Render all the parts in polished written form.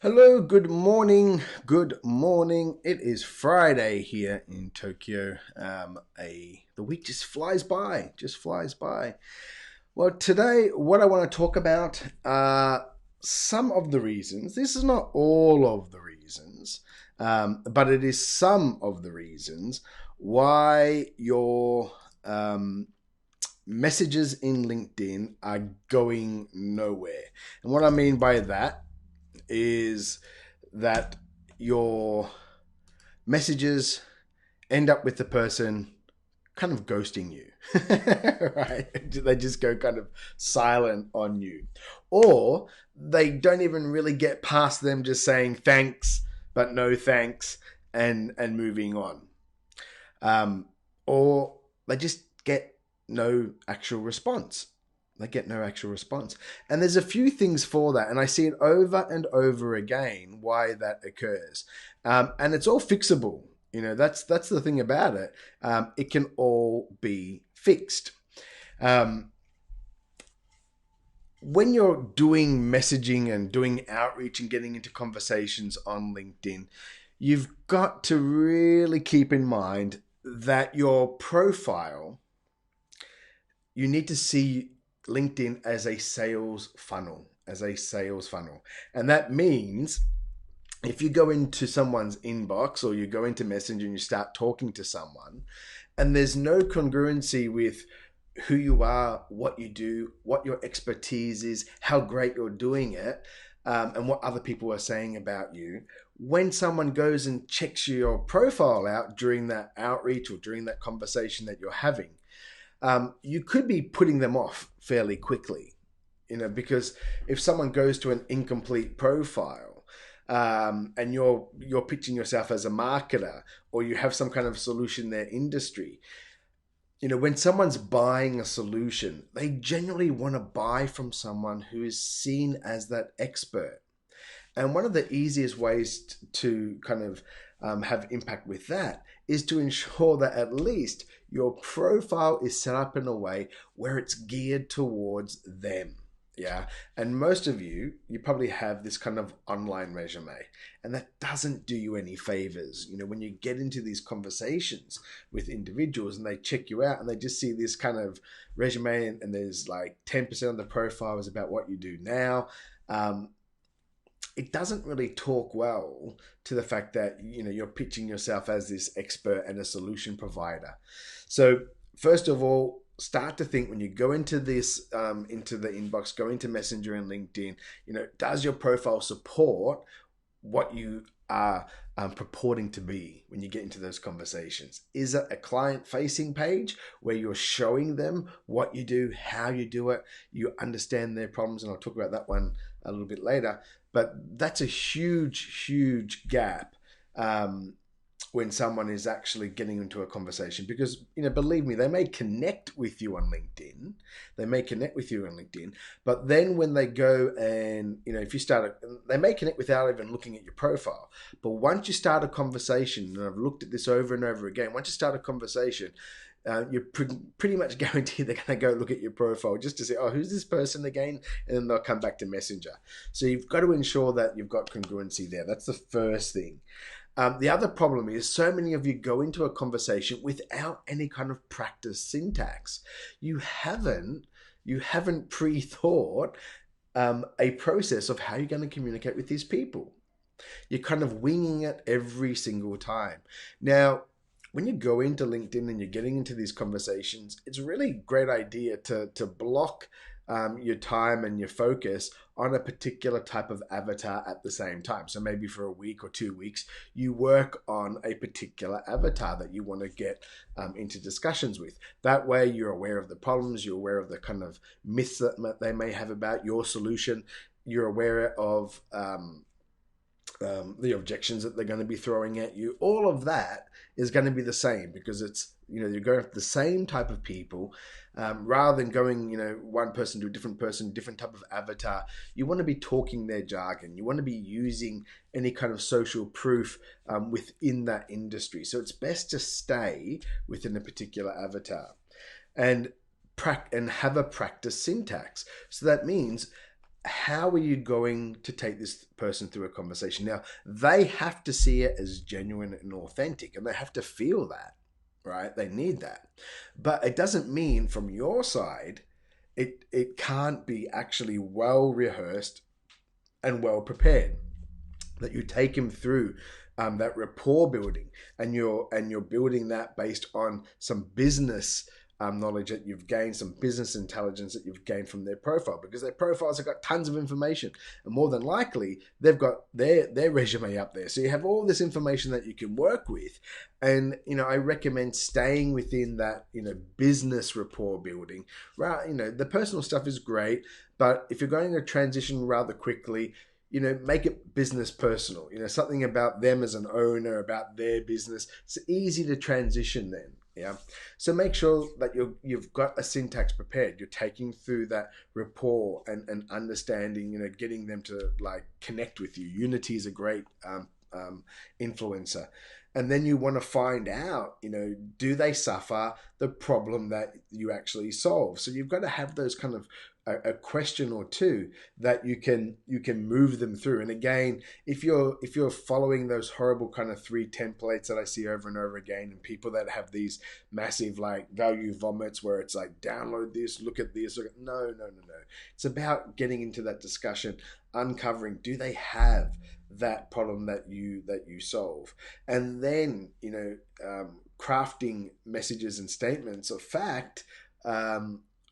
Hello, good morning. Good morning. It is Friday here in Tokyo. The week just flies by, just flies by. Well, today, what I want to talk about are some of the reasons. This is not all of the reasons, but it is some of the reasons why your messages in LinkedIn are going nowhere. And what I mean by that is that your messages end up with the person kind of ghosting you, right? They just go kind of silent on you, or they don't even really get past them just saying thanks, but no thanks, and moving on, or they just get no actual response. They get no actual response. And there's a few things for that. And I see it over and over again why that occurs. And it's all fixable. That's the thing about it. It can all be fixed. When you're doing messaging and doing outreach and getting into conversations on LinkedIn, you've got to really keep in mind that your profile, you need to see LinkedIn as a sales funnel, And that means if you go into someone's inbox or you go into Messenger and you start talking to someone and there's no congruency with who you are, what you do, what your expertise is, how great you're doing it, and what other people are saying about you, when someone goes and checks your profile out during that outreach or during that conversation that you're having, you could be putting them off fairly quickly, because if someone goes to an incomplete profile, and you're pitching yourself as a marketer, or you have some kind of solution in their industry, when someone's buying a solution, they generally want to buy from someone who is seen as that expert. And one of the easiest ways to kind of have impact with that is to ensure that at least your profile is set up in a way where it's geared towards them. Yeah. And most of you probably have this kind of online resume, and that doesn't do you any favors. When you get into these conversations with individuals and they check you out and they just see this kind of resume, and there's like 10% of the profile is about what you do now. It doesn't really talk well to the fact that you're pitching yourself as this expert and a solution provider. So first of all, start to think when you go into this, into the inbox, go into Messenger and LinkedIn, does your profile support what you are purporting to be when you get into those conversations? Is it a client-facing page where you're showing them what you do, how you do it, you understand their problems? And I'll talk about that one a little bit later. But that's a huge, huge gap when someone is actually getting into a conversation, because believe me, they may connect with you on LinkedIn, but then when they go and if you start they may connect without even looking at your profile. But once you start a conversation, and I've looked at this over and over again, once you start a conversation, you're pretty much guaranteed they're going to go look at your profile just to say, oh, who's this person again? And then they'll come back to Messenger. So you've got to ensure that you've got congruency there. That's the first thing. The other problem is so many of you go into a conversation without any kind of practice syntax. You haven't pre-thought a process of how you're going to communicate with these people. You're kind of winging it every single time. Now, when you go into LinkedIn and you're getting into these conversations, it's a really great idea to block your time and your focus on a particular type of avatar at the same time. So maybe for a week or 2 weeks, you work on a particular avatar that you want to get into discussions with. That way you're aware of the problems, you're aware of the kind of myths that they may have about your solution, you're aware of the objections that they're going to be throwing at you. All of that is going to be the same, because it's you're going after the same type of people, rather than going one person to a different person, different type of avatar. You want to be talking their jargon. You want to be using any kind of social proof within that industry. So it's best to stay within a particular avatar and have a practice syntax. So that means how are you going to take this person through a conversation? Now, they have to see it as genuine and authentic, and they have to feel that, right? They need that. But it doesn't mean from your side, it can't be actually well rehearsed and well prepared, that you take him through that rapport building, and you're building that based on some business knowledge that you've gained, some business intelligence that you've gained from their profile, because their profiles have got tons of information, and more than likely they've got their resume up there. So you have all this information that you can work with, and I recommend staying within that business rapport building. Right, the personal stuff is great, but if you're going to transition rather quickly, make it business personal, something about them as an owner, about their business. It's easy to transition then. Yeah. So make sure that you've got a syntax prepared. You're taking through that rapport and understanding, getting them to like connect with you. Unity is a great influencer. And then you want to find out, do they suffer the problem that you actually solve? So you've got to have those kind of a question or two that you can move them through. And again, if you're following those horrible kind of 3 templates that I see over and over again, and people that have these massive like value vomits where it's like, download this, look at this, no. It's about getting into that discussion, uncovering, do they have that problem that you solve, and then crafting messages and statements of fact,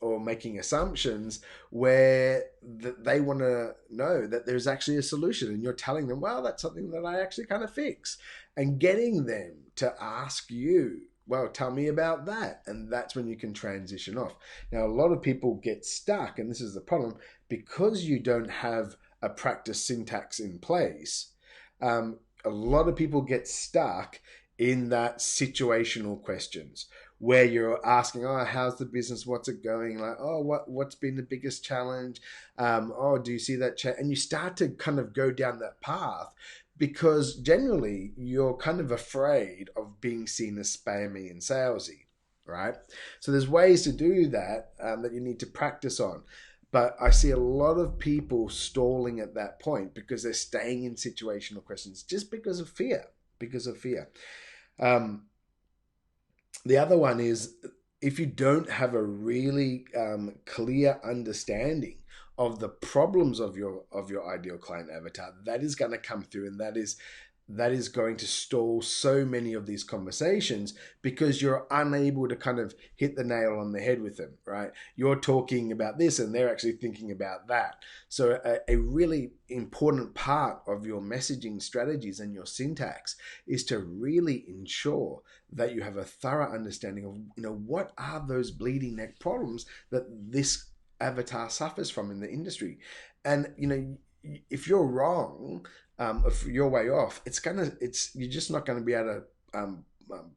or making assumptions where they want to know that there's actually a solution, and you're telling them, well, that's something that I actually kind of fix, and getting them to ask you, well, tell me about that. And that's when you can transition off. Now, a lot of people get stuck, and this is the problem, because you don't have a practice syntax in place. A lot of people get stuck in that situational questions where you're asking, oh, how's the business? What's it going? Like, oh, what's been the biggest challenge? Oh, do you see that? And you start to kind of go down that path, because generally you're kind of afraid of being seen as spammy and salesy, right? So there's ways to do that that you need to practice on. But I see a lot of people stalling at that point because they're staying in situational questions just because of fear. Because of fear. The other one is, if you don't have a really clear understanding of the problems of your ideal client avatar, that is going to come through, and that is going to stall so many of these conversations, because you're unable to kind of hit the nail on the head with them, right? You're talking about this and they're actually thinking about that. So a really important part of your messaging strategies and your syntax is to really ensure that you have a thorough understanding of, what are those bleeding neck problems that this avatar suffers from in the industry. And, if you're wrong, if you're way off, you're just not going to be able to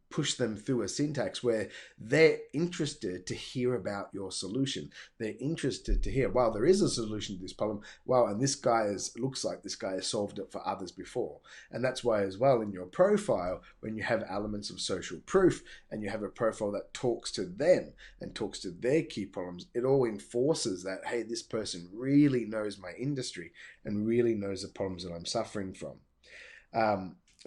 push them through a syntax where they're interested to hear about your solution. They're interested to hear, wow, there is a solution to this problem. Wow, and looks like this guy has solved it for others before. And that's why as well, in your profile, when you have elements of social proof and you have a profile that talks to them and talks to their key problems, it all enforces that, hey, this person really knows my industry and really knows the problems that I'm suffering from.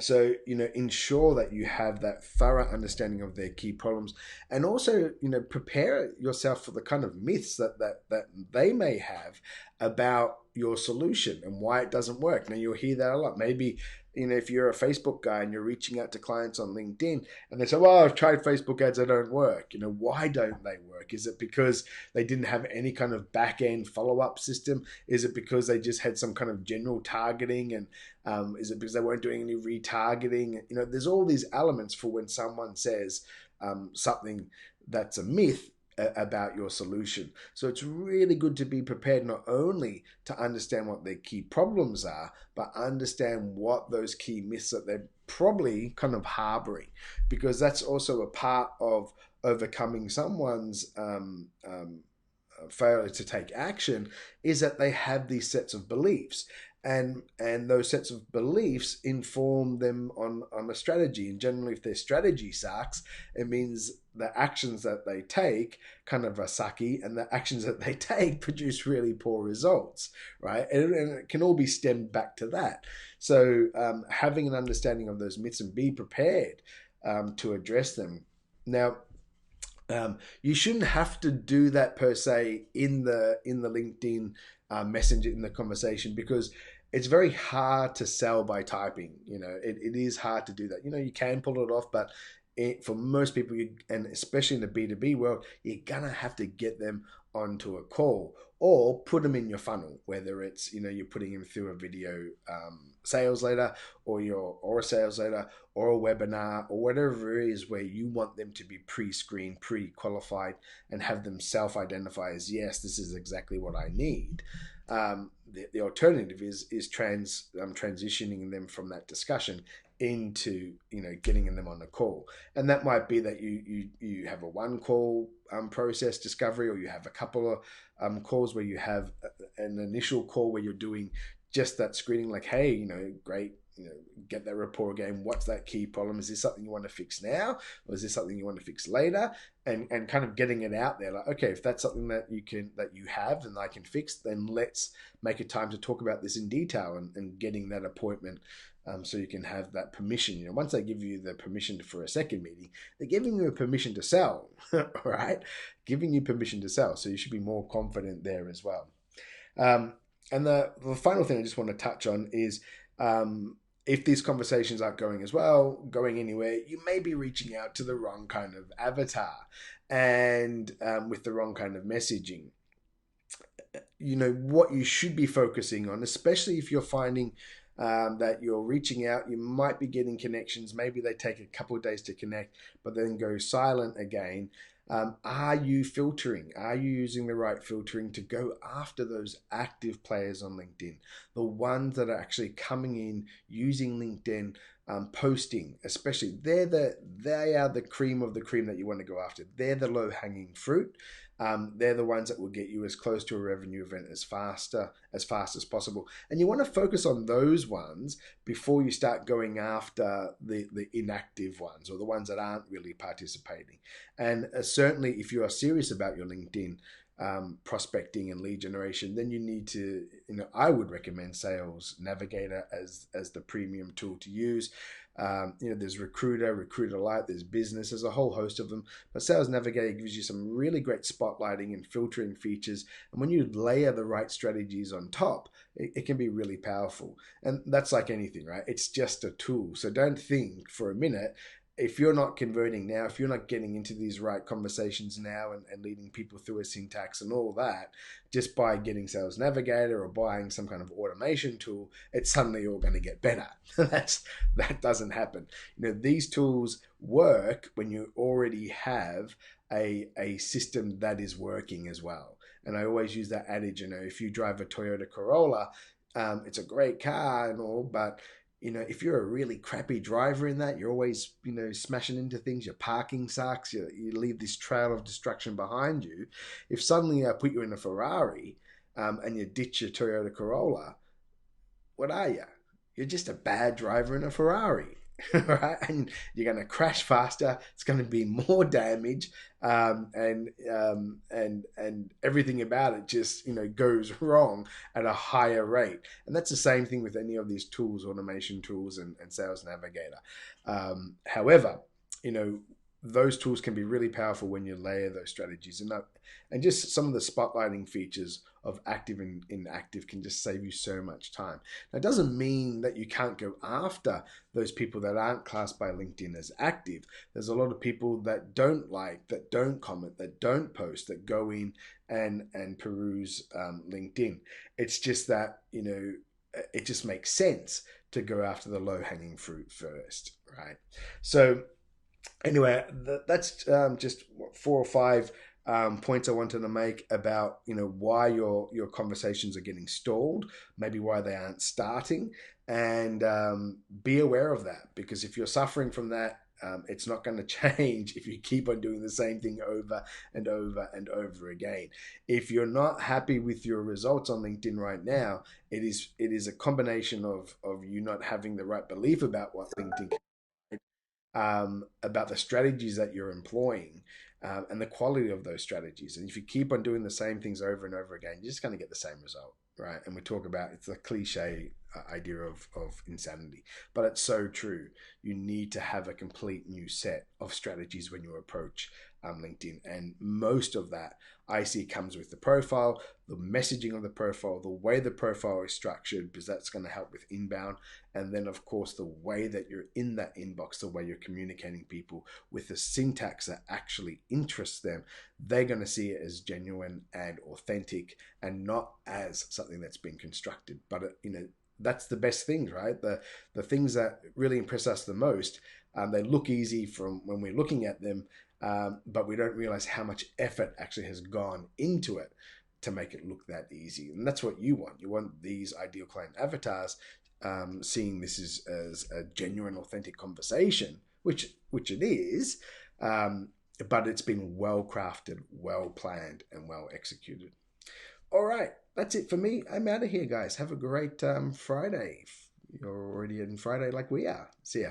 So, ensure that you have that thorough understanding of their key problems, and also, prepare yourself for the kind of myths that they may have about your solution and why it doesn't work. Now, you'll hear that a lot. Maybe, if you're a Facebook guy and you're reaching out to clients on LinkedIn and they say, well, I've tried Facebook ads, they don't work. Why don't they work? Is it because they didn't have any kind of back end follow-up system? Is it because they just had some kind of general targeting? And is it because they weren't doing any retargeting? There's all these elements for when someone says something that's a myth about your solution. So it's really good to be prepared, not only to understand what their key problems are, but understand what those key myths that they're probably kind of harboring, because that's also a part of overcoming someone's failure to take action, is that they have these sets of beliefs. and those sets of beliefs inform them on a strategy. And generally, if their strategy sucks, it means the actions that they take kind of are sucky, and the actions that they take produce really poor results, right? And it can all be stemmed back to that. So having an understanding of those myths and be prepared to address them. Now, you shouldn't have to do that per se in the LinkedIn messenger in the conversation, because it's very hard to sell by typing. It is hard to do that. You can pull it off, but for most people, and especially in the B2B world, you're gonna have to get them onto a call or put them in your funnel, whether it's you're putting them through a video sales letter, or a sales letter, or a webinar, or whatever it is, where you want them to be pre-screened, pre-qualified, and have them self-identify as, yes, this is exactly what I need. The alternative is transitioning them from that discussion into getting them on a call. And that might be that you have a one call process discovery, or you have a couple of calls where you have an initial call where you're doing just that screening, like, hey, great, get that rapport again. What's that key problem? Is this something you want to fix now, or is this something you want to fix later? And kind of getting it out there, like, okay, if that's something that you have and I can fix, then let's make a time to talk about this in detail, and getting that appointment, so you can have that permission. Once they give you the permission for a second meeting, they're giving you a permission to sell, right? Giving you permission to sell, so you should be more confident there as well. And the final thing I just want to touch on is, if these conversations aren't going anywhere, you may be reaching out to the wrong kind of avatar, and with the wrong kind of messaging. What you should be focusing on, especially if you're finding that you're reaching out, you might be getting connections. Maybe they take a couple of days to connect, but then go silent again. Are you filtering? Are you using the right filtering to go after those active players on LinkedIn? The ones that are actually coming in, using LinkedIn, posting, especially. They are the cream of the cream that you want to go after. They're the low-hanging fruit. They're the ones that will get you as close to a revenue event as fast as possible. And you want to focus on those ones before you start going after the inactive ones, or the ones that aren't really participating. And certainly, if you are serious about your LinkedIn prospecting and lead generation, then you need to, I would recommend Sales Navigator as the premium tool to use. There's Recruiter Lite, there's Business, there's a whole host of them. But Sales Navigator gives you some really great spotlighting and filtering features. And when you layer the right strategies on top, it can be really powerful. And that's like anything, right? It's just a tool. So don't think for a minute, if you're not converting now, if you're not getting into these right conversations now, and leading people through a syntax and all that, just by getting Sales Navigator or buying some kind of automation tool, it's suddenly all going to get better. That doesn't happen. These tools work when you already have a system that is working as well. And I always use that adage, if you drive a Toyota Corolla, it's a great car and all, but if you're a really crappy driver in that, you're always, smashing into things, your parking sucks, you leave this trail of destruction behind you. If suddenly I put you in a Ferrari, and you ditch your Toyota Corolla, what are you? You're just a bad driver in a Ferrari. Right? And you're going to crash faster. It's going to be more damage, and everything about it just goes wrong at a higher rate. And that's the same thing with any of these tools, automation tools, and Sales Navigator. However, those tools can be really powerful when you layer those strategies, and just some of the spotlighting features of active and inactive can just save you so much time. Now, it doesn't mean that you can't go after those people that aren't classed by LinkedIn as active. There's a lot of people that don't like, that don't comment, that don't post, that go in and peruse LinkedIn. It's just that, it just makes sense to go after the low-hanging fruit first, right? So anyway, that's just 4 or 5 points I wanted to make about why your conversations are getting stalled, maybe why they aren't starting, and be aware of that, because if you're suffering from that, It's not going to change if you keep on doing the same thing over and over and over again. If you're not happy with your results on LinkedIn right now, it is a combination of you not having the right belief about what LinkedIn about the strategies that you're employing, and the quality of those strategies. And if you keep on doing the same things over and over again, you're just going to get the same result, right? And we talk about it's a cliche idea of insanity, but it's so true. You need to have a complete new set of strategies when you approach LinkedIn. And most of that I see comes with the profile, the messaging of the profile, the way the profile is structured, because that's going to help with inbound. And then, of course, the way that you're in that inbox, the way you're communicating people with the syntax that actually interests them, they're going to see it as genuine and authentic and not as something that's been constructed. But, that's the best things, right? The things that really impress us the most, they look easy from when we're looking at them, but we don't realize how much effort actually has gone into it to make it look that easy. And that's what you want. You want these ideal client avatars seeing this as a genuine, authentic conversation, which it is, but it's been well crafted, well planned, and well executed. All right, that's it for me. I'm out of here, guys. Have a great Friday. You're already in Friday like we are. See ya.